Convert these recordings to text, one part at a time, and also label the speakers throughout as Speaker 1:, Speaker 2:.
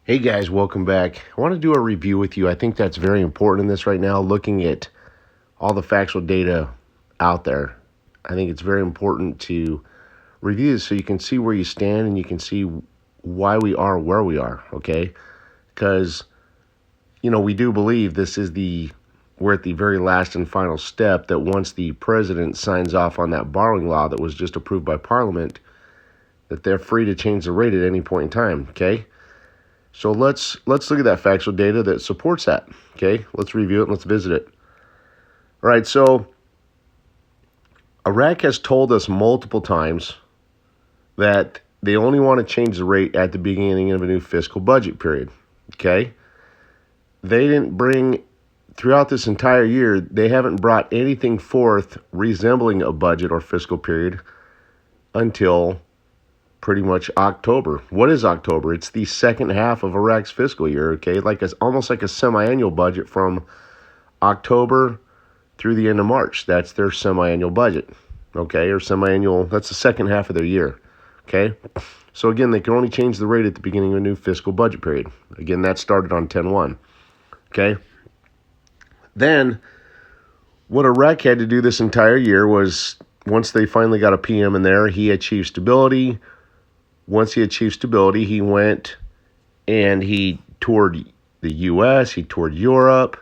Speaker 1: Hey guys, welcome back. I want to do a review with you. I think that's very important in this right now, looking at all the factual data out there. I think it's very important to review this so you can see where you stand and you can see why we are where we are, okay? Because, we do believe we're at the very last and final step that once the president signs off on that borrowing law that was just approved by Parliament, that they're free to change the rate at any point in time, okay? So let's look at that factual data that supports that. Okay, let's review it and let's visit it. All right, so Iraq has told us multiple times that they only want to change the rate at the beginning of a new fiscal budget period. Okay, they didn't bring throughout this entire year. They haven't brought anything forth resembling a budget or fiscal period until pretty much October. What is October? It's the second half of Iraq's fiscal year, okay? Almost like a semi-annual budget from October through the end of March. That's their semi-annual budget, okay? Or semi-annual, that's the second half of their year, okay? So again, they can only change the rate at the beginning of a new fiscal budget period. Again, that started on 10/1, okay? Then, what Iraq had to do this entire year was, once they finally got a PM in there, he achieved stability. Once he achieved stability, he went and he toured the U.S., he toured Europe,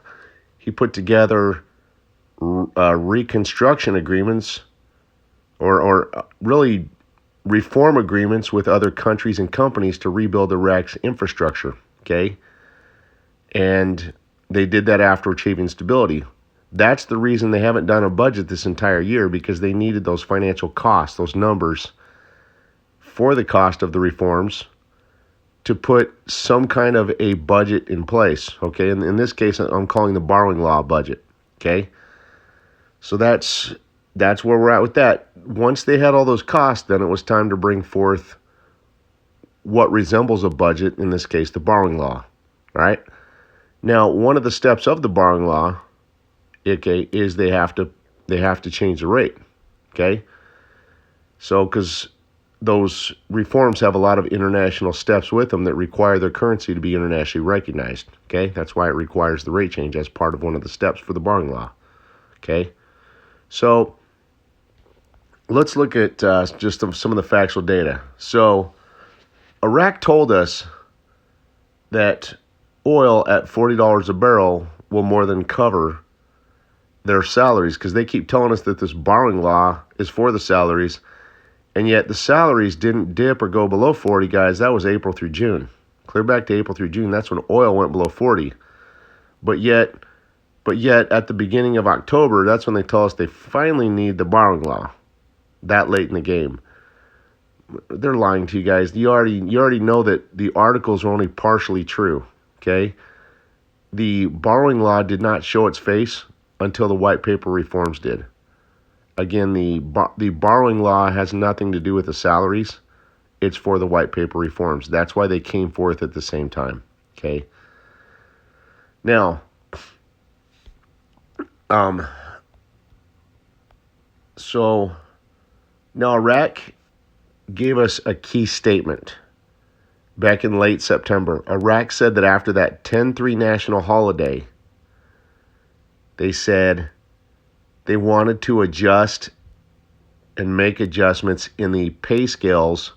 Speaker 1: he put together reconstruction agreements or really reform agreements with other countries and companies to rebuild Iraq's infrastructure, okay? And they did that after achieving stability. That's the reason they haven't done a budget this entire year, because they needed those financial costs, those numbers, for the cost of the reforms to put some kind of a budget in place, okay? And in this case, I'm calling the borrowing law budget, okay? So that's where we're at with that. Once they had all those costs, then it was time to bring forth what resembles a budget, in this case, the borrowing law, right? Now, one of the steps of the borrowing law, okay, is they have to change the rate, okay? So, because those reforms have a lot of international steps with them that require their currency to be internationally recognized. Okay, that's why it requires the rate change as part of one of the steps for the borrowing law. Okay, so let's look at just some of the factual data. So Iraq told us that oil at $40 a barrel will more than cover their salaries, because they keep telling us that this borrowing law is for the salaries. And yet the salaries didn't dip or go below 40, guys. That was April through June. Clear back to April through June. That's when oil went below 40. But yet at the beginning of October, that's when they tell us they finally need the borrowing law. That late in the game. They're lying to you guys. You already know that the articles are only partially true. Okay? The borrowing law did not show its face until the white paper reforms did. Again, the borrowing law has nothing to do with the salaries. It's for the white paper reforms. That's why they came forth at the same time. Okay. Now, now Iraq gave us a key statement back in late September. Iraq said that after that 10/3 national holiday, they said they wanted to adjust and make adjustments in the pay scales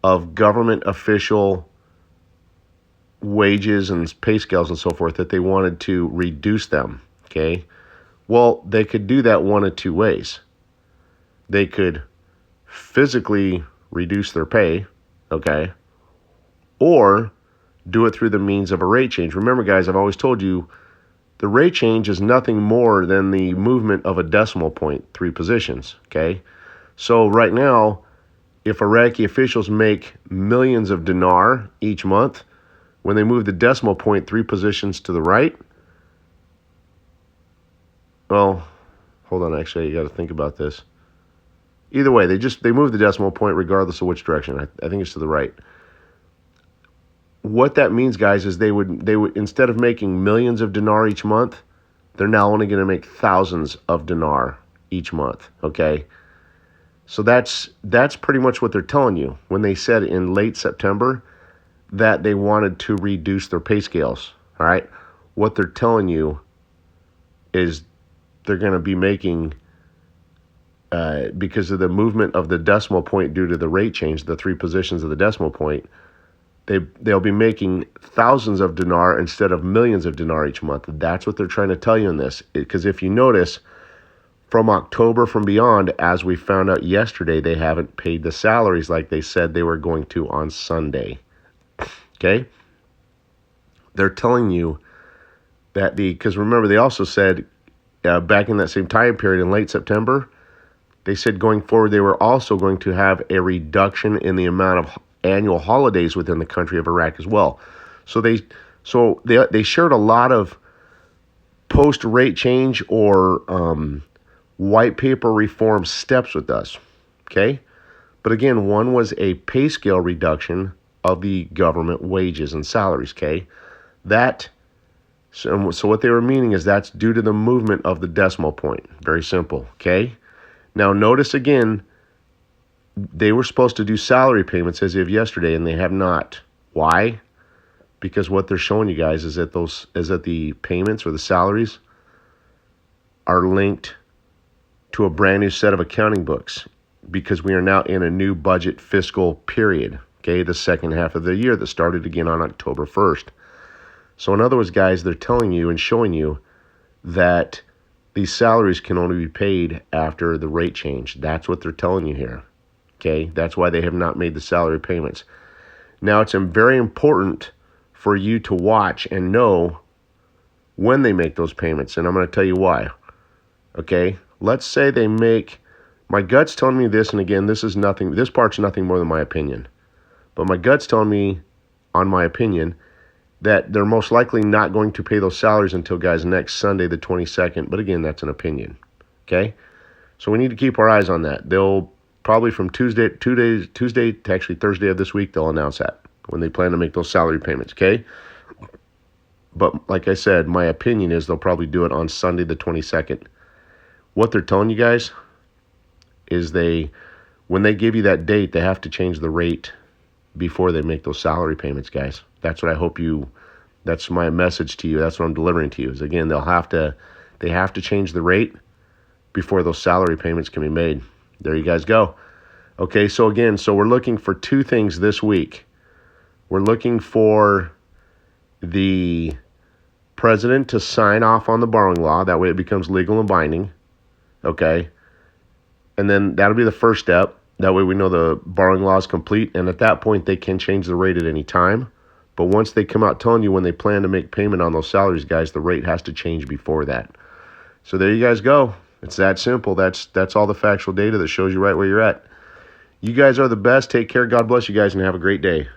Speaker 1: of government official wages and pay scales and so forth, that they wanted to reduce them, okay? Well, they could do that one of two ways. They could physically reduce their pay, okay? Or do it through the means of a rate change. Remember, guys, I've always told you, the rate change is nothing more than the movement of a decimal point 3 positions, okay? So right now, if Iraqi officials make millions of dinar each month, when they move the decimal point 3 positions to the right, well, hold on, actually, you got to think about this. Either way, they move the decimal point regardless of which direction. I think it's to the right. What that means, guys, is they would instead of making millions of dinar each month, they're now only going to make thousands of dinar each month, okay? So that's pretty much what they're telling you when they said in late September that they wanted to reduce their pay scales. All right. What they're telling you is they're going to be making, because of the movement of the decimal point due to the rate change, the three positions of the decimal point, they'll be making thousands of dinar instead of millions of dinar each month. That's what they're trying to tell you in this. Because if you notice, from October from beyond, as we found out yesterday, they haven't paid the salaries like they said they were going to on Sunday. Okay? They're telling you that because remember, they also said back in that same time period in late September, they said going forward they were also going to have a reduction in the amount of annual holidays within the country of Iraq as well. So they shared a lot of post rate change or white paper reform steps with us. Okay? But again, one was a pay scale reduction of the government wages and salaries. Okay? So what they were meaning is that's due to the movement of the decimal point. Very simple. Okay? Now notice again, they were supposed to do salary payments as of yesterday, and they have not. Why? Because what they're showing you guys is that the payments or the salaries are linked to a brand new set of accounting books, because we are now in a new budget fiscal period. Okay, the second half of the year that started again on October 1st. So in other words, guys, they're telling you and showing you that these salaries can only be paid after the rate change. That's what they're telling you here. Okay, that's why they have not made the salary payments. Now, it's very important for you to watch and know when they make those payments, and I'm going to tell you why. Okay, let's say they make, my gut's telling me this, and again, this part's nothing more than my opinion, but my gut's telling me, on my opinion, that they're most likely not going to pay those salaries until, guys, next Sunday, the 22nd, but again, that's an opinion. Okay, so we need to keep our eyes on that. They'll probably from Tuesday to actually Thursday of this week, they'll announce that when they plan to make those salary payments, okay? But like I said, my opinion is they'll probably do it on Sunday the 22nd. What they're telling you guys is when they give you that date, they have to change the rate before they make those salary payments, guys. That's what I hope that's my message to you. That's what I'm delivering to you is, again, they have to change the rate before those salary payments can be made. There you guys go. Okay, so we're looking for two things this week. We're looking for the president to sign off on the borrowing law. That way it becomes legal and binding. Okay? And then that'll be the first step. That way we know the borrowing law is complete. And at that point, they can change the rate at any time. But once they come out telling you when they plan to make payment on those salaries, guys, the rate has to change before that. So there you guys go. It's that simple. That's all the factual data that shows you right where you're at. You guys are the best. Take care. God bless you guys, and have a great day.